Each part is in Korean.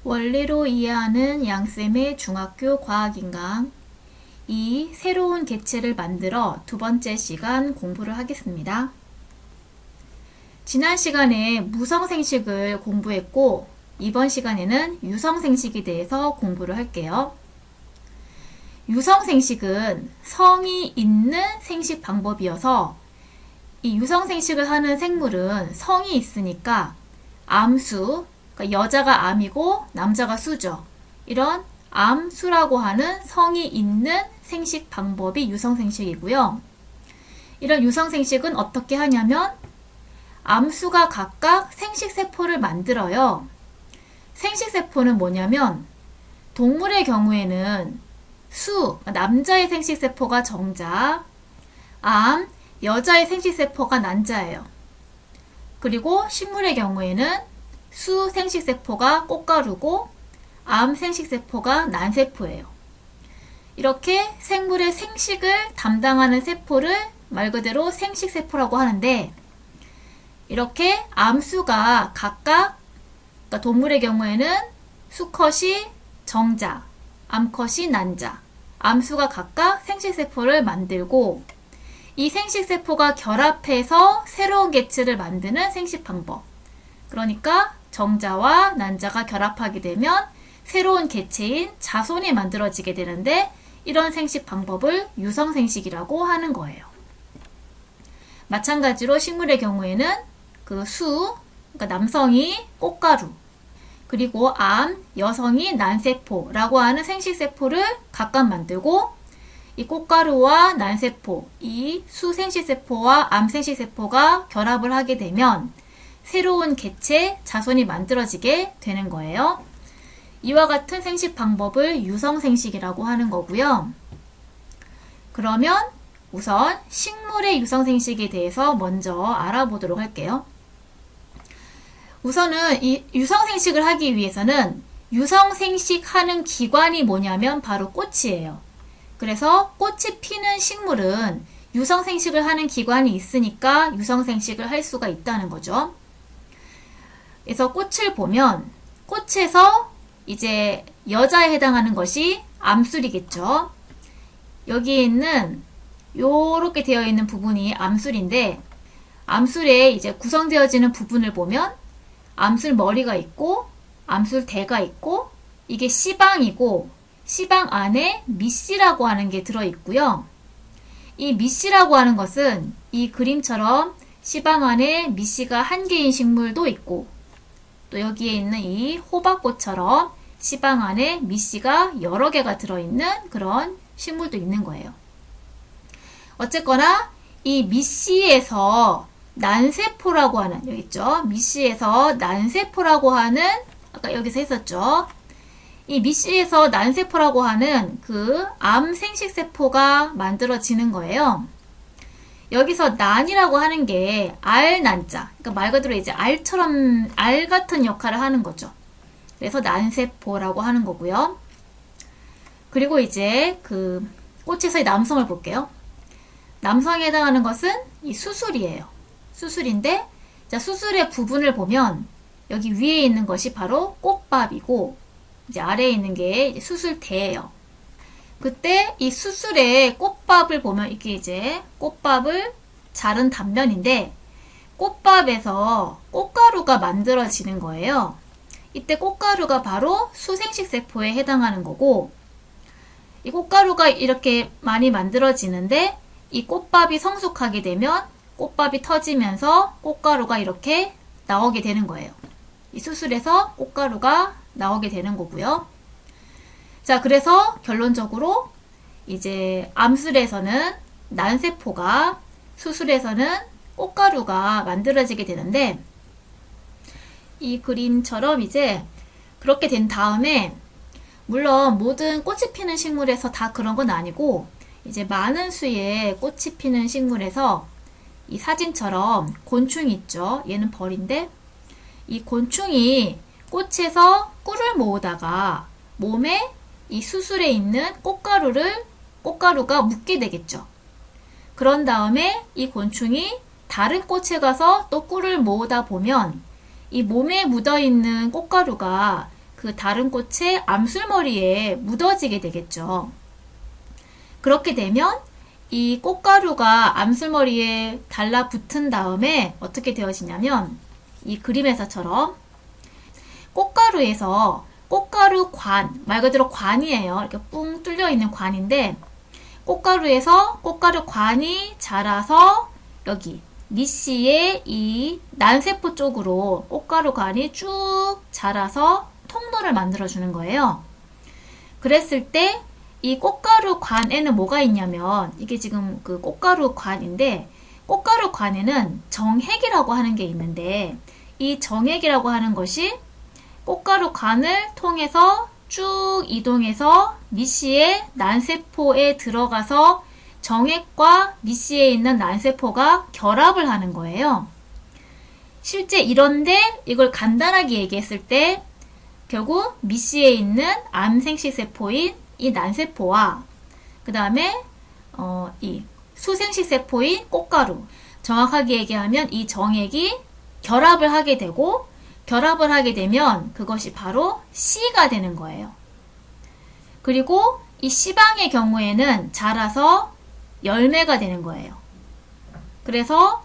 원리로 이해하는 양쌤의 중학교 과학인강. 이 새로운 객체를 만들어 두 번째 시간 공부를 하겠습니다. 지난 시간에 무성생식을 공부했고 이번 시간에는 유성생식에 대해서 공부를 할게요. 유성생식은 성이 있는 생식 방법이어서 이 유성생식을 하는 생물은 성이 있으니까 암수, 그러니까 여자가 암이고 남자가 수죠. 이런 암수라고 하는 성이 있는 생식 방법이 유성생식이고요. 이런 유성생식은 어떻게 하냐면 암수가 각각 생식세포를 만들어요. 생식세포는 뭐냐면 동물의 경우에는 남자의 생식세포가 정자, 암, 여자의 생식세포가 난자예요. 그리고 식물의 경우에는 생식세포가 꽃가루고 암 생식세포가 난세포예요. 이렇게 생물의 생식을 담당하는 세포를 말 그대로 생식세포라고 하는데, 이렇게 암수가 각각, 그러니까 동물의 경우에는 수컷이 정자, 암컷이 난자, 암수가 각각 생식세포를 만들고 이 생식세포가 결합해서 새로운 객체를 만드는 생식 방법. 그러니까 정자와 난자가 결합하게 되면 새로운 객체인 자손이 만들어지게 되는데, 이런 생식 방법을 유성생식이라고 하는 거예요. 마찬가지로 식물의 경우에는 그러니까 남성이 꽃가루, 그리고 암, 여성이 난세포라고 하는 생식세포를 각각 만들고, 이 꽃가루와 난세포, 이 수생식세포와 암생식세포가 결합을 하게 되면 새로운 객체, 자손이 만들어지게 되는 거예요. 이와 같은 생식 방법을 유성생식이라고 하는 거고요. 그러면 우선 식물의 유성생식에 대해서 먼저 알아보도록 할게요. 우선은 이 유성생식을 하기 위해서는 유성생식하는 기관이 뭐냐면 바로 꽃이에요. 그래서 꽃이 피는 식물은 유성생식을 하는 기관이 있으니까 유성생식을 할 수가 있다는 거죠. 그래서 꽃을 보면 꽃에서 이제 여자에 해당하는 것이 암술이겠죠. 여기에 있는 요렇게 되어 있는 부분이 암술인데, 암술에 이제 구성되어지는 부분을 보면 암술 머리가 있고 암술 대가 있고, 이게 씨방이고 씨방 안에 밑씨라고 하는 게 들어있고요. 이 밑씨라고 하는 것은 이 그림처럼 씨방 안에 밑씨가 한 개인 식물도 있고, 또 여기에 있는 이 호박꽃처럼 씨방 안에 밑씨가 여러 개가 들어있는 그런 식물도 있는 거예요. 어쨌거나 이 밑씨에서 난세포라고 하는, 여기 있죠? 밑씨에서 난세포라고 하는, 아까 여기서 했었죠? 이 밑씨에서 난세포라고 하는 그 암 생식세포가 만들어지는 거예요. 여기서 난이라고 하는 게 알난자, 그러니까 말 그대로 이제 알 같은 역할을 하는 거죠. 그래서 난세포라고 하는 거고요. 그리고 이제 그 꽃에서의 남성을 볼게요. 남성에 해당하는 것은 이 수술이에요. 수술인데, 자, 수술의 부분을 보면 여기 위에 있는 것이 바로 꽃밥이고, 이제 아래에 있는 게 수술대예요. 그때 이 수술의 꽃밥을 보면 이게 이제 꽃밥을 자른 단면인데, 꽃밥에서 꽃가루가 만들어지는 거예요. 이때 꽃가루가 바로 수생식세포에 해당하는 거고, 이 꽃가루가 이렇게 많이 만들어지는데 이 꽃밥이 성숙하게 되면 꽃밥이 터지면서 꽃가루가 이렇게 나오게 되는 거예요. 이 수술에서 꽃가루가 나오게 되는 거고요. 자, 그래서 결론적으로 이제 암술에서는 난세포가, 수술에서는 꽃가루가 만들어지게 되는데, 이 그림처럼 이제 그렇게 된 다음에, 물론 모든 꽃이 피는 식물에서 다 그런 건 아니고, 이제 많은 수의 꽃이 피는 식물에서 이 사진처럼 곤충이 있죠. 얘는 벌인데, 이 곤충이 꽃에서 꿀을 모으다가 몸에 이 수술에 있는 꽃가루가 묻게 되겠죠. 그런 다음에 이 곤충이 다른 꽃에 가서 또 꿀을 모으다 보면 이 몸에 묻어있는 꽃가루가 그 다른 꽃의 암술머리에 묻어지게 되겠죠. 그렇게 되면 이 꽃가루가 암술머리에 달라붙은 다음에 어떻게 되어지냐면 이 그림에서처럼 꽃가루에서 꽃가루 관, 말 그대로 관이에요. 이렇게 뿡 뚫려 있는 관인데 꽃가루에서 꽃가루 관이 자라서 여기 밑씨의 이 난세포 쪽으로 꽃가루 관이 쭉 자라서 통로를 만들어주는 거예요. 그랬을 때 이 꽃가루 관에는 뭐가 있냐면 이게 지금 그 꽃가루 관인데 꽃가루 관에는 정핵이라고 하는 게 있는데 이 정핵이라고 하는 것이 꽃가루 관을 통해서 쭉 이동해서 밑씨의 난세포에 들어가서 정핵과 밑씨에 있는 난세포가 결합을 하는 거예요. 실제 이런데 이걸 간단하게 얘기했을 때 결국 밑씨에 있는 암생식세포인 이 난세포와 그 다음에 이 수생식세포인 꽃가루, 정확하게 얘기하면 이 정액이 결합을 하게 되고 결합을 하게 되면 그것이 바로 씨가 되는 거예요. 그리고 이 씨방의 경우에는 자라서 열매가 되는 거예요. 그래서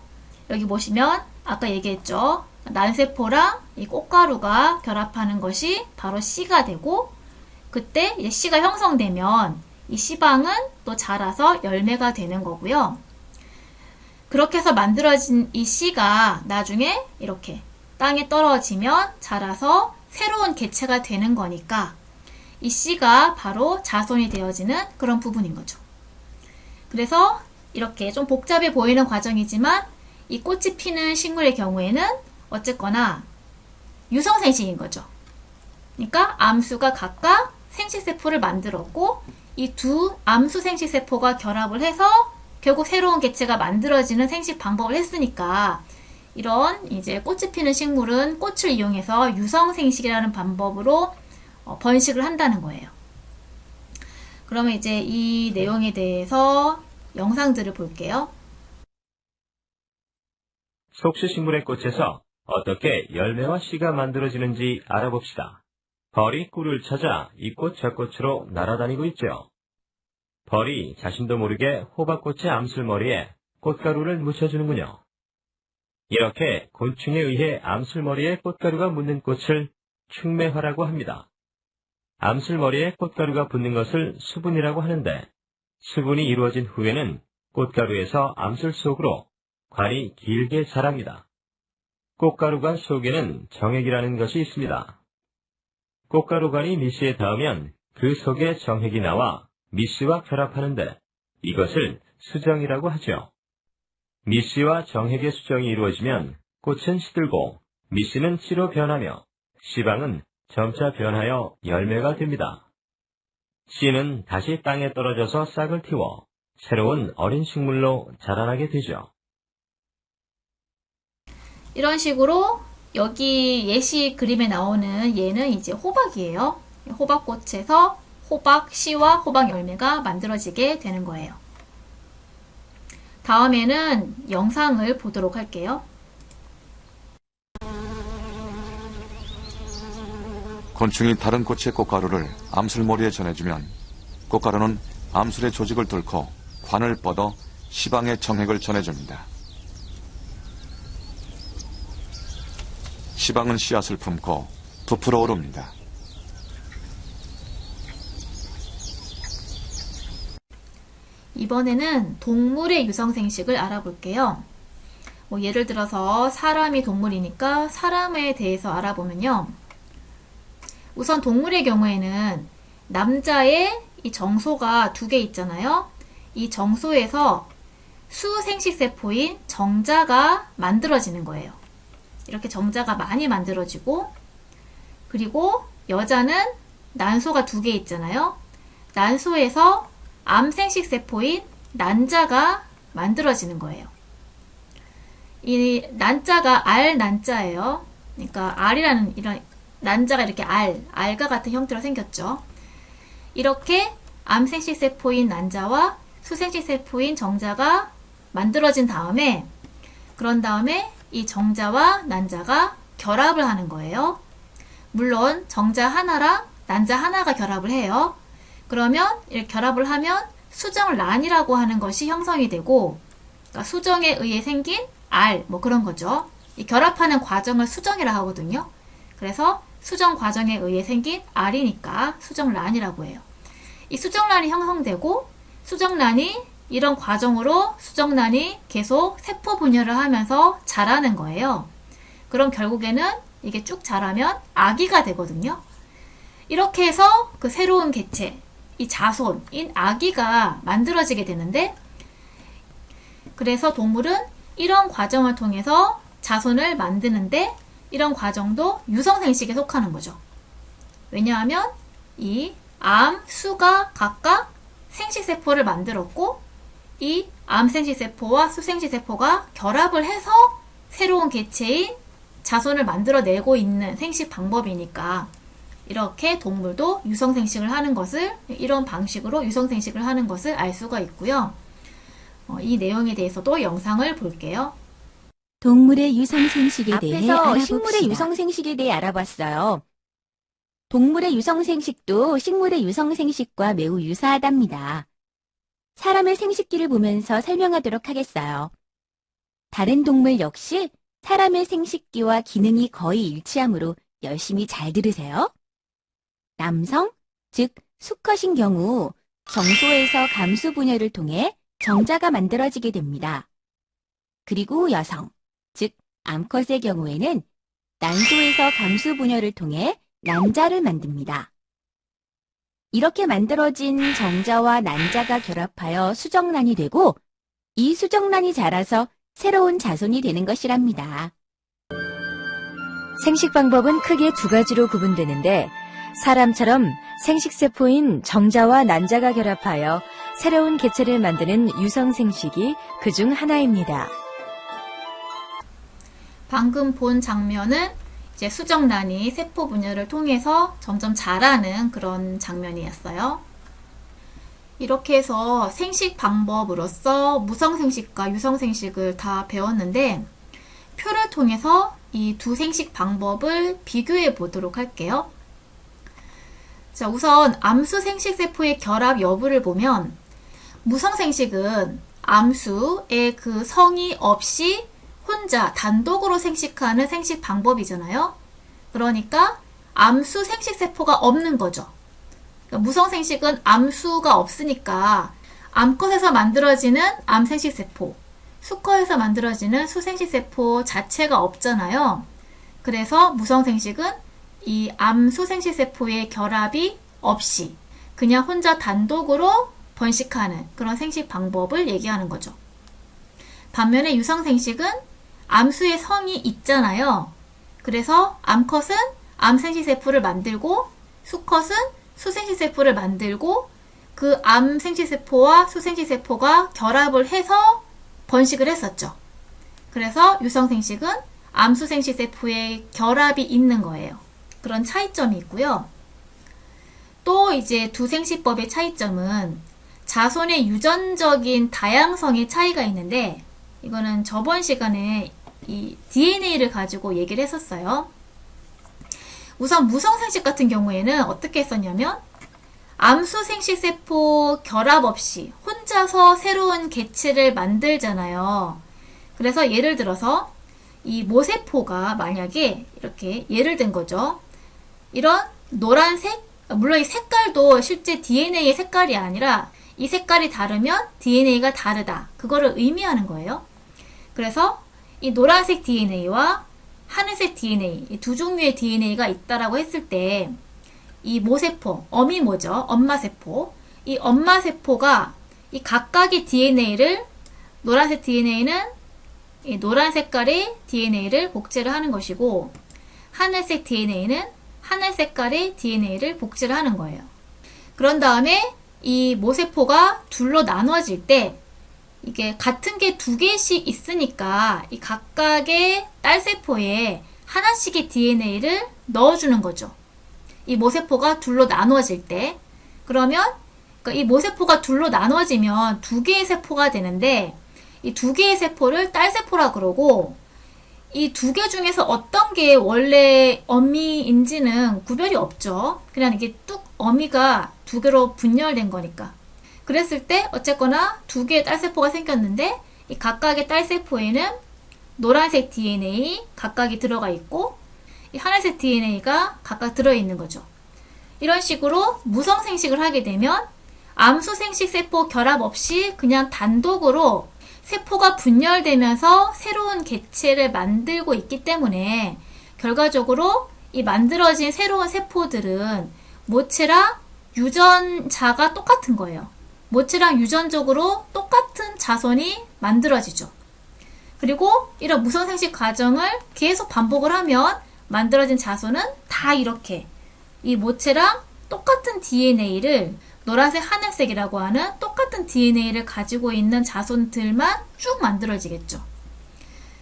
여기 보시면 아까 얘기했죠. 난세포랑 이 꽃가루가 결합하는 것이 바로 씨가 되고 그때 이제 씨가 형성되면 이 씨방은 또 자라서 열매가 되는 거고요. 그렇게 해서 만들어진 이 씨가 나중에 이렇게 땅에 떨어지면 자라서 새로운 개체가 되는 거니까 이 씨가 바로 자손이 되어지는 그런 부분인 거죠. 그래서 이렇게 좀 복잡해 보이는 과정이지만 이 꽃이 피는 식물의 경우에는 어쨌거나 유성생식인 거죠. 그러니까 암수가 각각 생식세포를 만들었고 이 두 암수 생식세포가 결합을 해서 결국 새로운 개체가 만들어지는 생식 방법을 했으니까 이런 이제 꽃이 피는 식물은 꽃을 이용해서 유성생식이라는 방법으로 번식을 한다는 거예요. 그러면 이제 이 내용에 대해서 영상들을 볼게요. 속시식물의 꽃에서 어떻게 열매와 씨가 만들어지는지 알아봅시다. 벌이 꿀을 찾아 이 꽃 저 꽃으로 날아다니고 있죠. 벌이 자신도 모르게 호박꽃의 암술머리에 꽃가루를 묻혀주는군요. 이렇게 곤충에 의해 암술머리에 꽃가루가 묻는 꽃을 충매화라고 합니다. 암술머리에 꽃가루가 붙는 것을 수분이라고 하는데 수분이 이루어진 후에는 꽃가루에서 암술 속으로 관이 길게 자랍니다. 꽃가루관 속에는 정액이라는 것이 있습니다. 꽃가루관이 밑씨에 닿으면 그 속에 정액이 나와 밑씨와 결합하는데 이것을 수정이라고 하죠. 밑씨와 정액의 수정이 이루어지면 꽃은 시들고 밑씨는 씨로 변하며 씨방은 점차 변하여 열매가 됩니다. 씨는 다시 땅에 떨어져서 싹을 틔워 새로운 어린 식물로 자라나게 되죠. 이런 식으로 여기 예시 그림에 나오는 얘는 이제 호박이에요. 호박꽃에서 호박 씨와 호박 열매가 만들어지게 되는 거예요. 다음에는 영상을 보도록 할게요. 곤충이 다른 꽃의 꽃가루를 암술머리에 전해주면 꽃가루는 암술의 조직을 뚫고 관을 뻗어 시방의 정액을 전해줍니다. 시방은 씨앗을 품고 부풀어 오릅니다. 이번에는 동물의 유성생식을 알아볼게요. 예를 들어서 사람이 동물이니까 사람에 대해서 알아보면요. 우선 동물의 경우에는 남자의 이 정소가 2개 있잖아요. 이 정소에서 수생식세포인 정자가 만들어지는 거예요. 이렇게 정자가 많이 만들어지고, 그리고 여자는 난소가 2개 있잖아요. 난소에서 암생식세포인 난자가 만들어지는 거예요. 이 난자가 알난자예요. 그러니까 알이라는 이런 난자가 이렇게 알과 같은 형태로 생겼죠. 이렇게 암생식세포인 난자와 수생식세포인 정자가 만들어진 다음에 그런 다음에 이 정자와 난자가 결합을 하는 거예요. 물론 정자 하나랑 난자 하나가 결합을 해요. 그러면 이렇게 결합을 하면 수정란이라고 하는 것이 형성이 되고, 그러니까 수정에 의해 생긴 알, 뭐 그런 거죠. 이 결합하는 과정을 수정이라 하거든요. 그래서 수정 과정에 의해 생긴 알이니까 수정란이라고 해요. 이 수정란이 형성되고, 수정란이 이런 과정으로 수정란이 계속 세포 분열을 하면서 자라는 거예요. 그럼 결국에는 이게 쭉 자라면 아기가 되거든요. 이렇게 해서 그 새로운 개체, 이 자손인 아기가 만들어지게 되는데, 그래서 동물은 이런 과정을 통해서 자손을 만드는데, 이런 과정도 유성생식에 속하는 거죠. 왜냐하면 이 암, 수가 각각 생식세포를 만들었고, 이 암생식세포와 수생식세포가 결합을 해서 새로운 개체인 자손을 만들어내고 있는 생식 방법이니까, 이렇게 동물도 유성생식을 하는 것을, 이런 방식으로 유성생식을 하는 것을 알 수가 있고요. 이 내용에 대해서도 영상을 볼게요. 동물의 유성생식에 대해 앞에서 알아봅시다. 식물의 유성생식에 대해 알아봤어요. 동물의 유성생식도 식물의 유성생식과 매우 유사하답니다. 사람의 생식기를 보면서 설명하도록 하겠어요. 다른 동물 역시 사람의 생식기와 기능이 거의 일치하므로 열심히 잘 들으세요. 남성, 즉 수컷인 경우 정소에서 감수 분열을 통해 정자가 만들어지게 됩니다. 그리고 여성, 즉 암컷의 경우에는 난소에서 감수 분열을 통해 난자를 만듭니다. 이렇게 만들어진 정자와 난자가 결합하여 수정란이 되고, 이 수정란이 자라서 새로운 자손이 되는 것이랍니다. 생식 방법은 크게 두 가지로 구분되는데, 사람처럼 생식세포인 정자와 난자가 결합하여 새로운 개체를 만드는 유성생식이 그중 하나입니다. 방금 본 장면은 이제 수정란이 세포 분열을 통해서 점점 자라는 그런 장면이었어요. 이렇게 해서 생식 방법으로서 무성생식과 유성생식을 다 배웠는데, 표를 통해서 이 두 생식 방법을 비교해 보도록 할게요. 자, 우선 암수 생식세포의 결합 여부를 보면, 무성생식은 암수의 그 성이 없이 혼자 단독으로 생식하는 생식 방법이잖아요. 그러니까 암수 생식세포가 없는 거죠. 그러니까 무성생식은 암수가 없으니까 암컷에서 만들어지는 암생식세포, 수컷에서 만들어지는 수생식세포 자체가 없잖아요. 그래서 무성생식은 이 암수생식세포의 결합이 없이 그냥 혼자 단독으로 번식하는 그런 생식 방법을 얘기하는 거죠. 반면에 유성생식은 암수의 성이 있잖아요. 그래서 암컷은 암생식세포를 만들고 수컷은 수생식세포를 만들고, 그 암생식세포와 수생식세포가 결합을 해서 번식을 했었죠. 그래서 유성생식은 암수생식세포의 결합이 있는 거예요. 그런 차이점이 있고요. 또 이제 두 생식법의 차이점은 자손의 유전적인 다양성의 차이가 있는데, 이거는 저번 시간에 이 DNA를 가지고 얘기를 했었어요. 우선 무성생식 같은 경우에는 어떻게 했었냐면, 암수생식세포 결합 없이 혼자서 새로운 개체를 만들잖아요. 그래서 예를 들어서 이 모세포가 만약에 이렇게 예를 든 거죠. 이런 노란색, 물론 이 색깔도 실제 DNA의 색깔이 아니라 이 색깔이 다르면 DNA가 다르다, 그거를 의미하는 거예요. 그래서 이 노란색 DNA와 하늘색 DNA, 이 두 종류의 DNA가 있다라고 했을 때, 이 모세포, 엄이 뭐죠? 엄마세포. 이 엄마세포가 이 각각의 DNA를, 노란색 DNA는 이 노란 색깔의 DNA를 복제를 하는 것이고, 하늘색 DNA는 하늘 색깔의 DNA를 복제를 하는 거예요. 그런 다음에 이 모세포가 둘로 나눠질 때, 이게 같은 게 두 개씩 있으니까 이 각각의 딸세포에 하나씩의 DNA를 넣어주는 거죠. 이 모세포가 둘로 나눠질 때. 그러면 이 모세포가 둘로 나눠지면 두 개의 세포가 되는데, 이 두 개의 세포를 딸세포라 그러고, 이 두 개 중에서 어떤 게 원래 어미인지는 구별이 없죠. 그냥 이게 뚝 어미가 두 개로 분열된 거니까. 그랬을 때 어쨌거나 두 개의 딸세포가 생겼는데 이 각각의 딸세포에는 노란색 DNA 각각이 들어가 있고 이 하늘색 DNA가 각각 들어있는 거죠. 이런 식으로 무성생식을 하게 되면 암수생식 세포 결합 없이 그냥 단독으로 세포가 분열되면서 새로운 개체를 만들고 있기 때문에 결과적으로 이 만들어진 새로운 세포들은 모체랑 유전자가 똑같은 거예요. 모체랑 유전적으로 똑같은 자손이 만들어지죠. 그리고 이런 무성생식 과정을 계속 반복을 하면 만들어진 자손은 다 이렇게 이 모체랑 똑같은 DNA를 노란색, 하늘색이라고 하는 똑같은 DNA를 가지고 있는 자손들만 쭉 만들어지겠죠.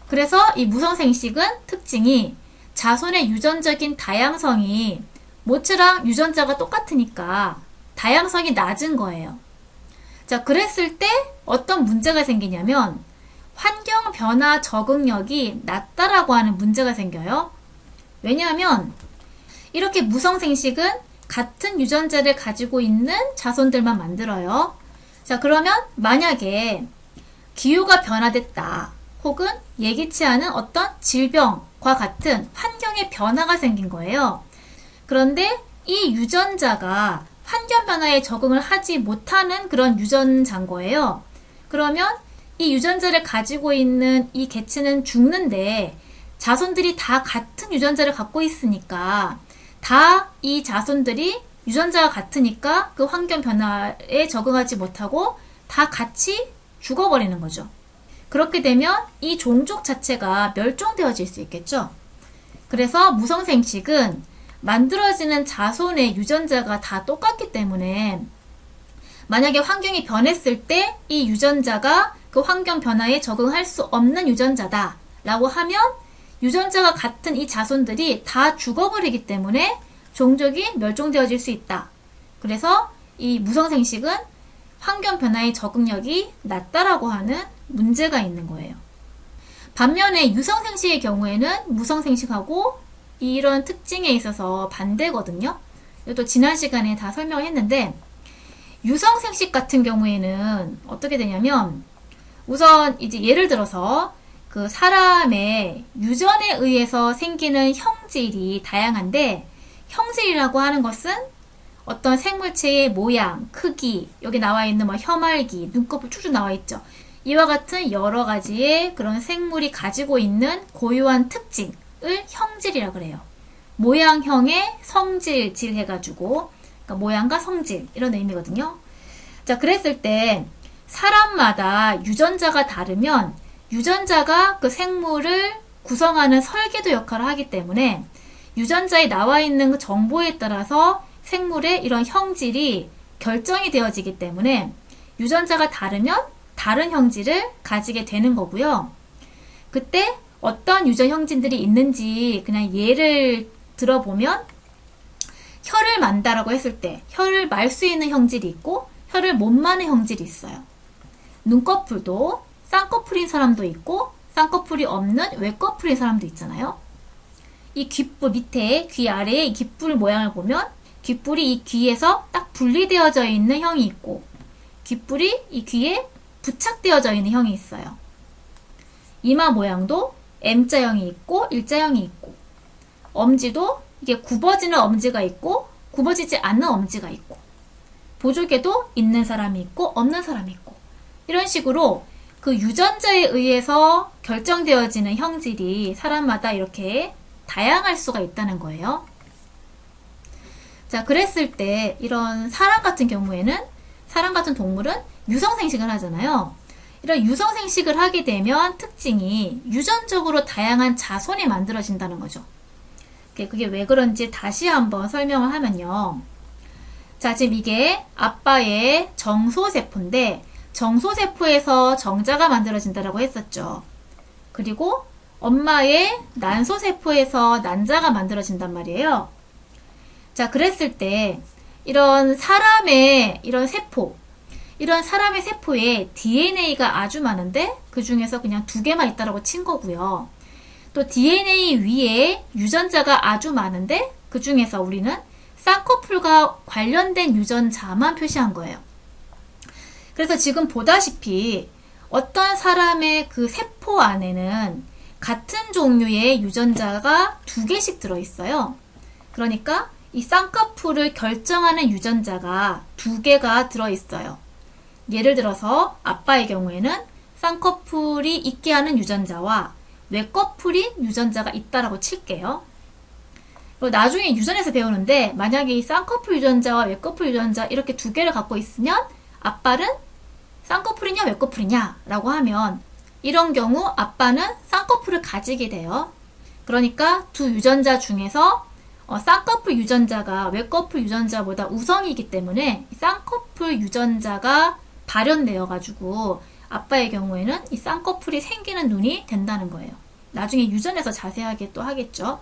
그래서 이 무성생식은 특징이 자손의 유전적인 다양성이 모체랑 유전자가 똑같으니까 다양성이 낮은 거예요. 자, 그랬을 때 어떤 문제가 생기냐면 환경 변화 적응력이 낮다라고 하는 문제가 생겨요. 왜냐하면 이렇게 무성생식은 같은 유전자를 가지고 있는 자손들만 만들어요. 자, 그러면 만약에 기후가 변화됐다 혹은 예기치 않은 어떤 질병과 같은 환경의 변화가 생긴 거예요. 그런데 이 유전자가 환경 변화에 적응을 하지 못하는 그런 유전자인 거예요. 그러면 이 유전자를 가지고 있는 이 개체는 죽는데 자손들이 다 같은 유전자를 갖고 있으니까 다 이 자손들이 유전자가 같으니까 그 환경 변화에 적응하지 못하고 다 같이 죽어버리는 거죠. 그렇게 되면 이 종족 자체가 멸종되어질 수 있겠죠. 그래서 무성생식은 만들어지는 자손의 유전자가 다 똑같기 때문에 만약에 환경이 변했을 때 이 유전자가 그 환경 변화에 적응할 수 없는 유전자다 라고 하면 유전자가 같은 이 자손들이 다 죽어버리기 때문에 종족이 멸종되어질 수 있다. 그래서 이 무성생식은 환경 변화의 적응력이 낮다라고 하는 문제가 있는 거예요. 반면에 유성생식의 경우에는 무성생식하고 이런 특징에 있어서 반대거든요. 이것도 지난 시간에 다 설명을 했는데 유성생식 같은 경우에는 어떻게 되냐면 우선 이제 예를 들어서 그 사람의 유전에 의해서 생기는 형질이 다양한데 형질이라고 하는 것은 어떤 생물체의 모양, 크기, 여기 나와 있는 뭐 혀말기, 눈꺼풀 쭉쭉 나와 있죠. 이와 같은 여러 가지의 그런 생물이 가지고 있는 고유한 특징을 형질이라 그래요. 모양형의 성질, 질 해가지고 그러니까 모양과 성질 이런 의미거든요. 자, 그랬을 때 사람마다 유전자가 다르면 유전자가 그 생물을 구성하는 설계도 역할을 하기 때문에 유전자에 나와 있는 그 정보에 따라서 생물의 이런 형질이 결정이 되어지기 때문에 유전자가 다르면 다른 형질을 가지게 되는 거고요. 그때 어떤 유전 형질들이 있는지 그냥 예를 들어보면 혀를 만다라고 했을 때 혀를 말 수 있는 형질이 있고 혀를 못 마는 형질이 있어요. 눈꺼풀도 쌍꺼풀인 사람도 있고 쌍꺼풀이 없는 외꺼풀인 사람도 있잖아요. 이 귓불 밑에 귀 아래에 이 귓불 모양을 보면 귓불이 이 귀에서 딱 분리되어져 있는 형이 있고 귓불이 이 귀에 부착되어져 있는 형이 있어요. 이마 모양도 M자형이 있고 일자형이 있고 엄지도 이게 굽어지는 엄지가 있고 굽어지지 않는 엄지가 있고 보조개도 있는 사람이 있고 없는 사람이 있고 이런 식으로 그 유전자에 의해서 결정되어지는 형질이 사람마다 이렇게 다양할 수가 있다는 거예요. 자, 그랬을 때 이런 사람 같은 경우에는 사람 같은 동물은 유성생식을 하잖아요. 이런 유성생식을 하게 되면 특징이 유전적으로 다양한 자손이 만들어진다는 거죠. 그게 왜 그런지 다시 한번 설명을 하면요. 자, 지금 이게 아빠의 정소세포인데 정소세포에서 정자가 만들어진다고 했었죠. 그리고 엄마의 난소세포에서 난자가 만들어진단 말이에요. 자, 그랬을 때 이런 사람의 이런 세포, 이런 사람의 세포에 DNA가 아주 많은데 그 중에서 그냥 2개만 있다라고 친 거고요. 또 DNA 위에 유전자가 아주 많은데 그 중에서 우리는 쌍꺼풀과 관련된 유전자만 표시한 거예요. 그래서 지금 보다시피 어떤 사람의 그 세포 안에는 같은 종류의 유전자가 2개씩 들어있어요. 그러니까 이 쌍꺼풀을 결정하는 유전자가 2개가 들어있어요. 예를 들어서 아빠의 경우에는 쌍꺼풀이 있게 하는 유전자와 외꺼풀인 유전자가 있다라고 칠게요. 그리고 나중에 유전에서 배우는데 만약에 이 쌍꺼풀 유전자와 외꺼풀 유전자 이렇게 2개를 갖고 있으면 아빠는 쌍꺼풀이냐 외꺼풀이냐 라고 하면 이런 경우 아빠는 쌍꺼풀을 가지게 돼요. 그러니까 두 유전자 중에서 쌍꺼풀 유전자가 외꺼풀 유전자보다 우성이기 때문에 쌍꺼풀 유전자가 발현되어 가지고 아빠의 경우에는 이 쌍꺼풀이 생기는 눈이 된다는 거예요. 나중에 유전에서 자세하게 또 하겠죠.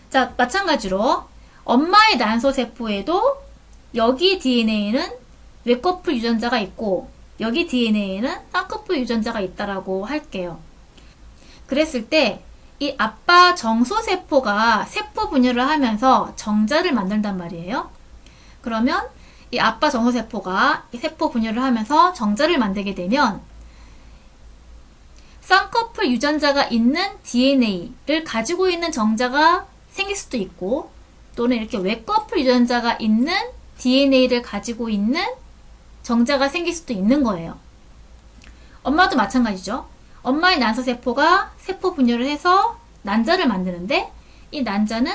자, 마찬가지로 엄마의 난소세포에도 여기 DNA에는 외꺼풀 유전자가 있고 여기 DNA에는 쌍꺼풀 유전자가 있다라고 할게요. 그랬을 때 이 아빠 정소세포가 세포 분열을 하면서 정자를 만든단 말이에요. 그러면 이 아빠 정소세포가 이 세포 분열을 하면서 정자를 만들게 되면 쌍꺼풀 유전자가 있는 DNA를 가지고 있는 정자가 생길 수도 있고 또는 이렇게 외꺼풀 유전자가 있는 DNA를 가지고 있는 정자가 생길 수도 있는 거예요. 엄마도 마찬가지죠. 엄마의 난소세포가 세포 분열을 해서 난자를 만드는데 이 난자는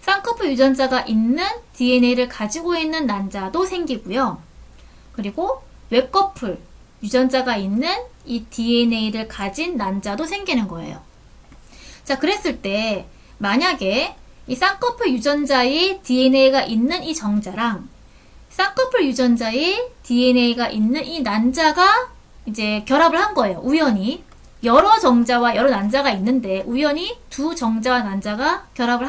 쌍꺼풀 유전자가 있는 DNA를 가지고 있는 난자도 생기고요. 그리고 외꺼풀 유전자가 있는 이 DNA를 가진 난자도 생기는 거예요. 자, 그랬을 때 만약에 이 쌍꺼풀 유전자의 DNA가 있는 이 정자랑 쌍꺼풀 유전자의 DNA가 있는 이 난자가 이제 결합을 한 거예요. 우연히. 여러 정자와 여러 난자가 있는데 우연히 두 정자와 난자가 결합을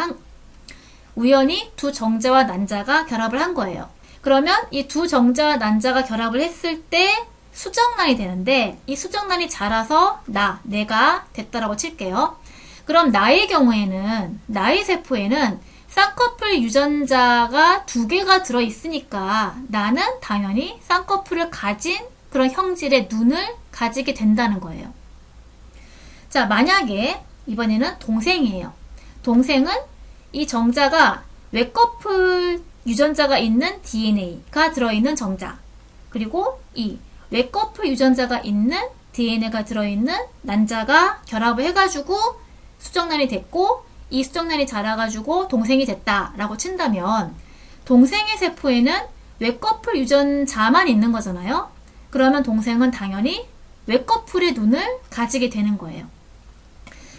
한 거예요. 그러면 이 두 정자와 난자가 결합을 했을 때 수정란이 되는데 이 수정란이 자라서 내가 됐다라고 칠게요. 그럼 나의 경우에는 나의 세포에는 쌍꺼풀 유전자가 2개가 들어있으니까 나는 당연히 쌍꺼풀을 가진 그런 형질의 눈을 가지게 된다는 거예요. 자, 만약에 이번에는 동생이에요. 동생은 이 정자가 외꺼풀 유전자가 있는 DNA가 들어있는 정자 그리고 이 외꺼풀 유전자가 있는 DNA가 들어있는 난자가 결합을 해가지고 수정란이 됐고 이 수정란이 자라가지고 동생이 됐다라고 친다면 동생의 세포에는 외꺼풀 유전자만 있는 거잖아요. 그러면 동생은 당연히 외꺼풀의 눈을 가지게 되는 거예요.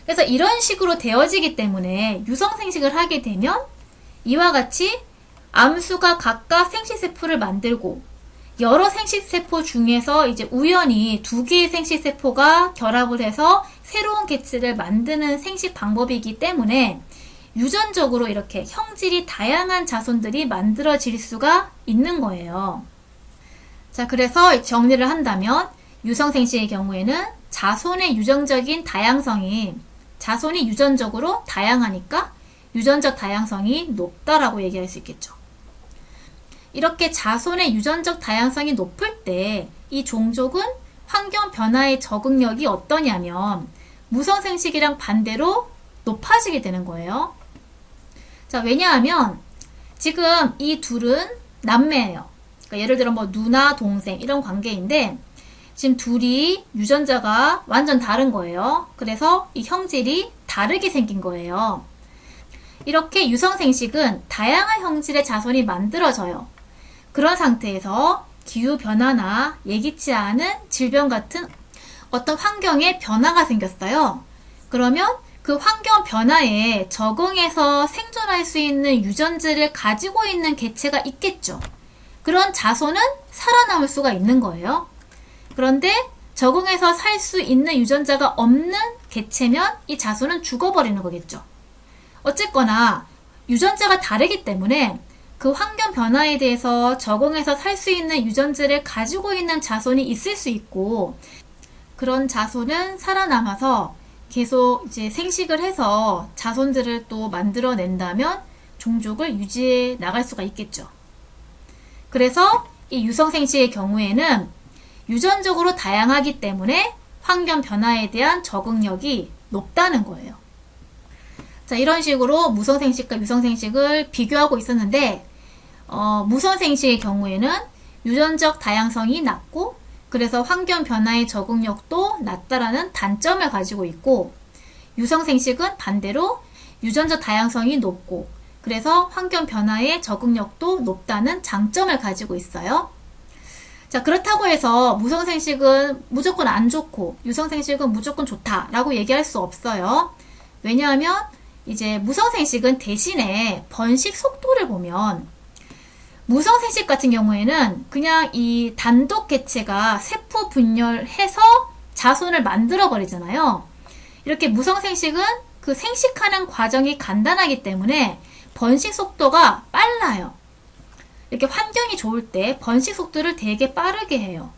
그래서 이런 식으로 되어지기 때문에 유성생식을 하게 되면 이와 같이 암수가 각각 생식세포를 만들고 여러 생식세포 중에서 이제 우연히 2개의 생식세포가 결합을 해서 새로운 개체를 만드는 생식 방법이기 때문에 유전적으로 이렇게 형질이 다양한 자손들이 만들어질 수가 있는 거예요. 자, 그래서 정리를 한다면 유성생식의 경우에는 자손의 유전적인 다양성이 자손이 유전적으로 다양하니까 유전적 다양성이 높다라고 얘기할 수 있겠죠. 이렇게 자손의 유전적 다양성이 높을 때 이 종족은 환경 변화의 적응력이 어떠냐면 무성생식이랑 반대로 높아지게 되는 거예요. 자, 왜냐하면 지금 이 둘은 남매예요. 그러니까 예를 들어 뭐 누나, 동생 이런 관계인데 지금 둘이 유전자가 완전 다른 거예요. 그래서 이 형질이 다르게 생긴 거예요. 이렇게 유성생식은 다양한 형질의 자손이 만들어져요. 그런 상태에서 기후변화나 예기치 않은 질병 같은 어떤 환경에 변화가 생겼어요. 그러면 그 환경 변화에 적응해서 생존할 수 있는 유전자를 가지고 있는 개체가 있겠죠. 그런 자손은 살아남을 수가 있는 거예요. 그런데 적응해서 살 수 있는 유전자가 없는 개체면 이 자손은 죽어버리는 거겠죠. 어쨌거나 유전자가 다르기 때문에 그 환경 변화에 대해서 적응해서 살 수 있는 유전자를 가지고 있는 자손이 있을 수 있고 그런 자손은 살아남아서 계속 이제 생식을 해서 자손들을 또 만들어낸다면 종족을 유지해 나갈 수가 있겠죠. 그래서 이 유성생식의 경우에는 유전적으로 다양하기 때문에 환경 변화에 대한 적응력이 높다는 거예요. 자, 이런 식으로 무성생식과 유성생식을 비교하고 있었는데, 무성생식의 경우에는 유전적 다양성이 낮고, 그래서 환경 변화의 적응력도 낮다라는 단점을 가지고 있고, 유성생식은 반대로 유전적 다양성이 높고, 그래서 환경 변화의 적응력도 높다는 장점을 가지고 있어요. 자, 그렇다고 해서 무성생식은 무조건 안 좋고 유성생식은 무조건 좋다라고 얘기할 수 없어요. 왜냐하면 이제 무성생식은 대신에 번식 속도를 보면 무성생식 같은 경우에는 그냥 이 단독 개체가 세포 분열해서 자손을 만들어 버리잖아요. 이렇게 무성생식은 그 생식하는 과정이 간단하기 때문에 번식 속도가 빨라요. 이렇게 환경이 좋을 때 번식 속도를 되게 빠르게 해요.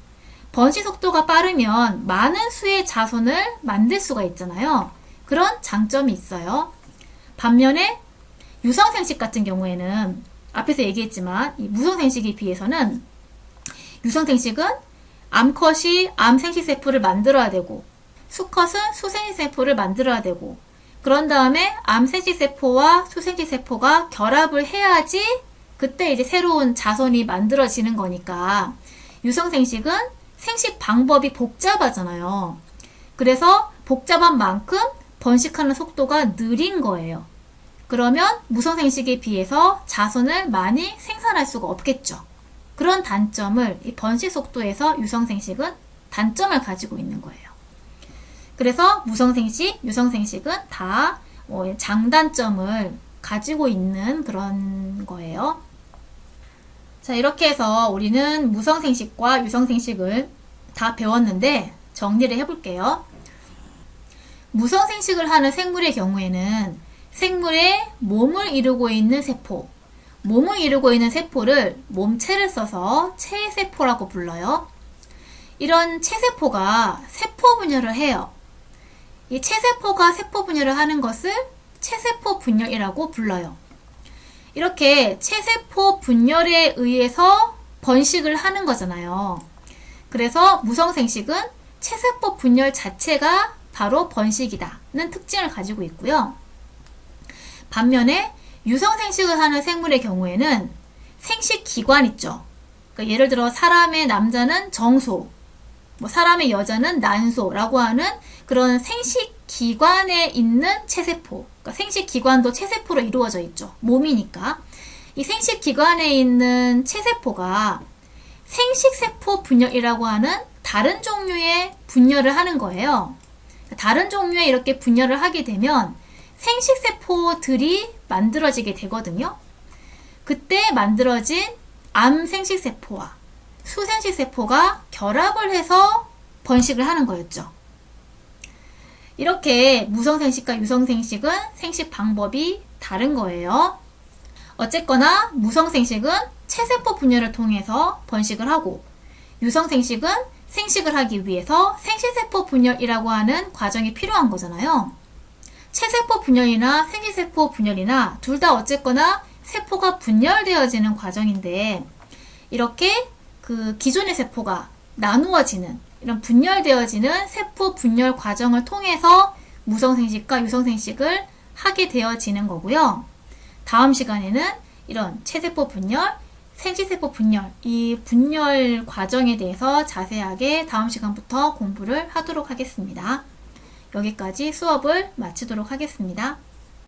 번식 속도가 빠르면 많은 수의 자손을 만들 수가 있잖아요. 그런 장점이 있어요. 반면에 유성생식 같은 경우에는 앞에서 얘기했지만 이 무성생식에 비해서는 유성생식은 암컷이 암생식세포를 만들어야 되고 수컷은 수생식세포를 만들어야 되고 그런 다음에 암생식세포와 수생식세포가 결합을 해야지 그때 이제 새로운 자손이 만들어지는 거니까 유성생식은 생식 방법이 복잡하잖아요. 그래서 복잡한 만큼 번식하는 속도가 느린 거예요. 그러면 무성생식에 비해서 자손을 많이 생산할 수가 없겠죠. 그런 단점을 이 번식 속도에서 유성생식은 단점을 가지고 있는 거예요. 그래서 무성생식, 유성생식은 다 장단점을 가지고 있는 그런 거예요. 자, 이렇게 해서 우리는 무성생식과 유성생식을 다 배웠는데 정리를 해볼게요. 무성생식을 하는 생물의 경우에는 생물의 몸을 이루고 있는 세포, 몸을 이루고 있는 세포를 몸체를 써서 체세포라고 불러요. 이런 체세포가 세포 분열을 해요. 이 체세포가 세포 분열을 하는 것을 체세포 분열이라고 불러요. 이렇게 체세포 분열에 의해서 번식을 하는 거잖아요. 그래서 무성생식은 체세포 분열 자체가 바로 번식이다는 특징을 가지고 있고요. 반면에 유성생식을 하는 생물의 경우에는 생식기관 있죠. 그러니까 예를 들어 사람의 남자는 정소, 사람의 여자는 난소라고 하는 그런 생식기관에 있는 체세포, 그러니까 생식기관도 체세포로 이루어져 있죠. 몸이니까. 이 생식기관에 있는 체세포가 생식세포 분열이라고 하는 다른 종류의 분열을 하는 거예요. 다른 종류의 이렇게 분열을 하게 되면 생식세포들이 만들어지게 되거든요. 그때 만들어진 암생식세포와 수생식세포가 결합을 해서 번식을 하는 거였죠. 이렇게 무성생식과 유성생식은 생식 방법이 다른 거예요. 어쨌거나 무성생식은 체세포 분열을 통해서 번식을 하고 유성생식은 생식을 하기 위해서 생식세포 분열이라고 하는 과정이 필요한 거잖아요. 체세포 분열이나 생식세포 분열이나 둘 다 어쨌거나 세포가 분열되어지는 과정인데 이렇게 그 기존의 세포가 나누어지는 이런 분열되어지는 세포 분열 과정을 통해서 무성생식과 유성생식을 하게 되어지는 거고요. 다음 시간에는 이런 체세포 분열, 생식세포 분열, 이 분열 과정에 대해서 자세하게 다음 시간부터 공부를 하도록 하겠습니다. 여기까지 수업을 마치도록 하겠습니다.